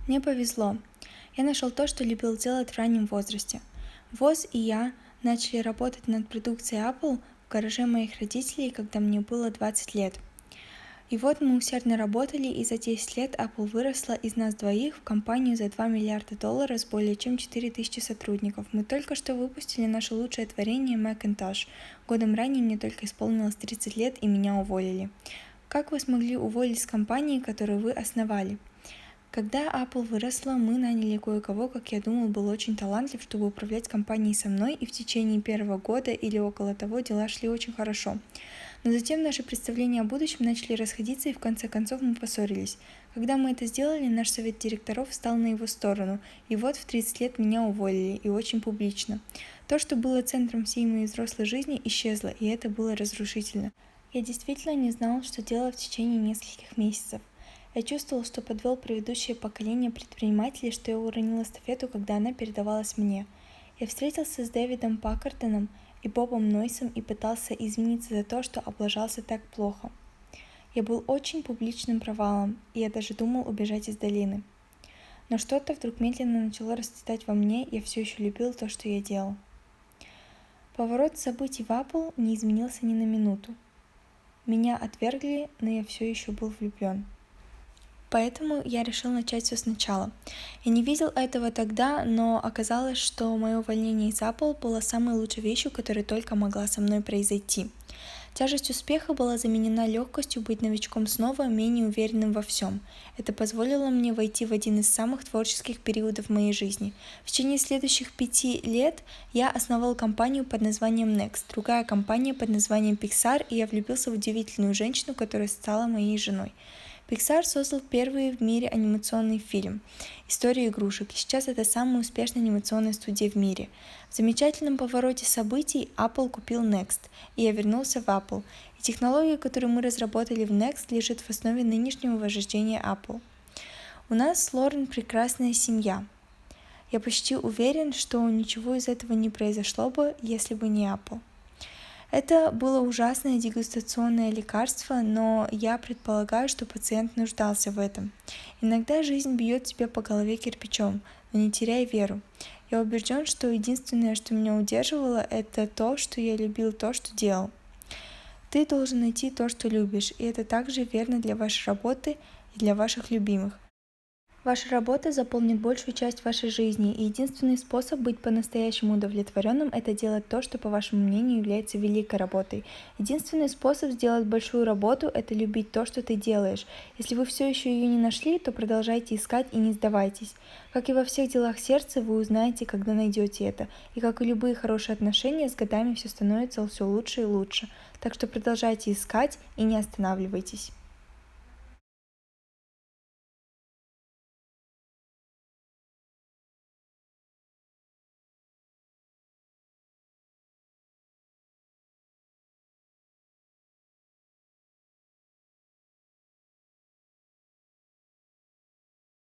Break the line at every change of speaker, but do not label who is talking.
Мне повезло. Я нашел то, что любил делать в раннем возрасте. ВОЗ и я начали работать над продукцией Apple в гараже моих родителей, когда мне было 20 лет. И вот мы усердно работали, и за 10 лет Apple выросла из нас двоих в компанию за $2 миллиарда с более чем 4000 сотрудников. Мы только что выпустили наше лучшее творение Macintosh. Годом ранее мне только исполнилось 30 лет, и меня уволили. Как вы смогли уволить с компании, которую вы основали? Когда Apple выросла, мы наняли кое-кого, как я думал, был очень талантлив, чтобы управлять компанией со мной, и в течение первого года или около того дела шли очень хорошо. Но затем наши представления о будущем начали расходиться, и в конце концов мы поссорились. Когда мы это сделали, наш совет директоров встал на его сторону, и вот в 30 лет меня уволили, и очень публично. То, что было центром всей моей взрослой жизни, исчезло, и это было разрушительно. Я действительно не знал, что делать в течение нескольких месяцев. Я чувствовал, что подвел предыдущее поколение предпринимателей, что я уронил эстафету, когда она передавалась мне. Я встретился с Дэвидом Паккардом и Бобом Нойсом и пытался извиниться за то, что облажался так плохо. Я был очень публичным провалом, и я даже думал убежать из долины. Но что-то вдруг медленно начало расцветать во мне, я все еще любил то, что я делал. Поворот событий в Apple не изменился ни на минуту. Меня отвергли, но я все еще был влюблен. Поэтому я решил начать все сначала. Я не видел этого тогда, но оказалось, что мое увольнение из Apple было самой лучшей вещью, которая только могла со мной произойти. Тяжесть успеха была заменена легкостью быть новичком снова, менее уверенным во всем. Это позволило мне войти в один из самых творческих периодов моей жизни. В течение следующих 5 лет я основал компанию под названием Next, другая компания под названием Pixar, и я влюбился в удивительную женщину, которая стала моей женой. Pixar создал первый в мире анимационный фильм «История игрушек», и сейчас это самая успешная анимационная студия в мире. В замечательном повороте событий Apple купил Next, и я вернулся в Apple, и технология, которую мы разработали в Next, лежит в основе нынешнего возрождения Apple. У нас с Лорен прекрасная семья. Я почти уверен, что ничего из этого не произошло бы, если бы не Apple. Это было ужасное дегустационное лекарство, но я предполагаю, что пациент нуждался в этом. Иногда жизнь бьет тебя по голове кирпичом, но не теряй веру. Я убежден, что единственное, что меня удерживало, это то, что я любил то, что делал. Ты должен найти то, что любишь, и это также верно для вашей работы и для ваших любимых. Ваша работа заполнит большую часть вашей жизни, и единственный способ быть по-настоящему удовлетворенным – это делать то, что, по вашему мнению, является великой работой. Единственный способ сделать большую работу – это любить то, что ты делаешь. Если вы все еще ее не нашли, то продолжайте искать и не сдавайтесь. Как и во всех делах сердца, вы узнаете, когда найдете это. И как и любые хорошие отношения, с годами все становится все лучше и лучше. Так что продолжайте искать и не останавливайтесь.